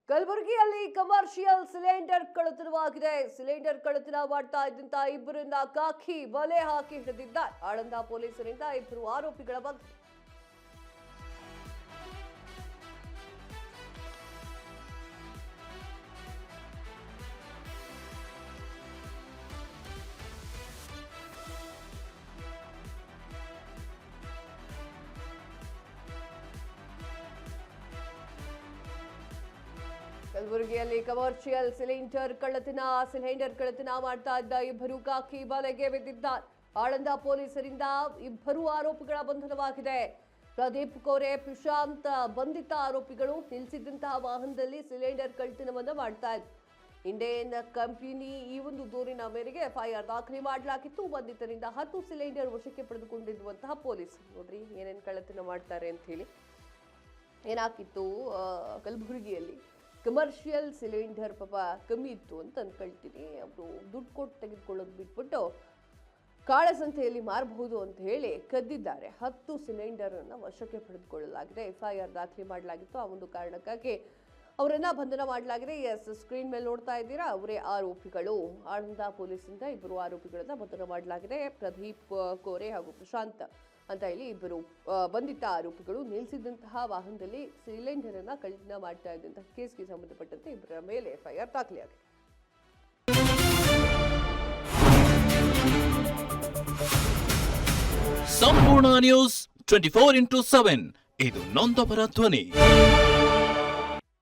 ಕಲಬುರಗಿಯಲ್ಲಿ commercial cylinder ಕಳ್ಳತನವಾಗಿದೆ. Cylinder ಕಳ್ಳತನ ಮಾಡ್ತಾ ಇದ್ದಂತ ಇಬ್ಬರನ್ನ ಕಾಕಿ ಬಲೆ ಹಾಕಿ ಹಿಡಿದಿದ್ದಾರೆ. ಆಳಂದ ಪೊಲೀಸರಿಂದ ಇಬ್ಬರು ಆರೋಪಿಗಳ ಬಂಧನ. ಕಲಬುರಗಿಯಲ್ಲಿ ಕಮರ್ಷಿಯಲ್ ಸಿಲಿಂಡರ್ ಕಳ್ಳತನ ಮಾಡ್ತಾ ಇದ್ದ ಇಬ್ಬರು ಕಾಕಿ ಬಲೆಗೆ ಬಿದ್ದಿದ್ದಾರೆ. ಆಳಂದ ಪೊಲೀಸರಿಂದ ಇಬ್ಬರು ಆರೋಪಿಗಳ ಬಂಧನವಾಗಿದೆ. ಪ್ರದೀಪ್ ಕೋರೆ, ಪ್ರಶಾಂತ್ ಬಂಧಿತ ಆರೋಪಿಗಳು ನಿಲ್ಲಿಸಿದಂತಹ ವಾಹನದಲ್ಲಿ ಸಿಲಿಂಡರ್ ಕಳ್ಳತನವನ್ನ ಮಾಡ್ತಾ ಇದ್ರು. ಇಂಡಿಯನ್ ಕಂಪನಿ ಈ ಒಂದು ದೂರಿನ ಮೇರೆಗೆ ಎಫ್ಐಆರ್ ದಾಖಲೆ ಮಾಡಲಾಗಿತ್ತು. ಬಂಧಿತರಿಂದ 10 ಸಿಲಿಂಡರ್ ವಶಕ್ಕೆ ಪಡೆದುಕೊಂಡಿರುವಂತಹ ಪೊಲೀಸ್ ನೋಡ್ರಿ ಏನೇನು ಕಳ್ಳತನ ಮಾಡ್ತಾರೆ ಅಂತ ಹೇಳಿ. ಏನಾಗಿತ್ತು, ಕಲಬುರಗಿಯಲ್ಲಿ ಕಮರ್ಷಿಯಲ್ ಸಿಲಿಂಡರ್ ಪಾಪ ಕಮ್ಮಿ ಇತ್ತು ಅಂತ ಅಂದ್ಕೊಳ್ತೀನಿ. ಅವರು ದುಡ್ಡು ಕೊಟ್ಟು ತೆಗೆದುಕೊಳ್ಳೋದು ಬಿಟ್ಬಿಟ್ಟು ಕಾಳಸಂತೆಯಲ್ಲಿ ಮಾರಬಹುದು ಅಂತ ಹೇಳಿ ಕದ್ದಿದ್ದಾರೆ. 10 ಸಿಲಿಂಡರನ್ನು ವಶಕ್ಕೆ ಪಡೆದುಕೊಳ್ಳಲಾಗಿದೆ. ಎಫ್ಐಆರ್ ದಾಖಲೆ ಮಾಡಲಾಗಿತ್ತು. ಆ ಒಂದು ಕಾರಣಕ್ಕಾಗಿ ಅವರನ್ನ ಬಂಧನ ಮಾಡಲಾಗಿದೆ. ಸ್ಕ್ರೀನ್ ಮೇಲೆ ನೋಡ್ತಾ ಇದ್ದೀರಾ, ಅವರೇ ಆರೋಪಿಗಳು. ಆಳಂದ ಪೊಲೀಸಿಂದ ಇಬ್ಬರು ಆರೋಪಿಗಳನ್ನ ಬಂಧನ ಮಾಡಲಾಗಿದೆ. ಪ್ರದೀಪ್ ಕೋರೆ ಹಾಗೂ ಪ್ರಶಾಂತ್ ಅಂತ ಹೇಳಿ ಇಬ್ಬರು ಬಂಧಿತ ಆರೋಪಿಗಳು ನಿಲ್ಲಿಸಿದಂತಹ ವಾಹನದಲ್ಲಿ ಸಿಲಿಂಡರ್ ಅನ್ನ ಕಳ್ಳತನ ಮಾಡ್ತಾ ಇದ್ದಂತಹ ಕೇಸ್ಗೆ ಸಂಬಂಧಪಟ್ಟಂತೆ ಇಬ್ಬರ ಮೇಲೆ ಎಫ್ಐಆರ್ ದಾಖಲೆಯಾಗಿದೆ. ಸಂಪೂರ್ಣ ನ್ಯೂಸ್ 24x7 ಇದು ನೊಂದವರ ಧ್ವನಿ.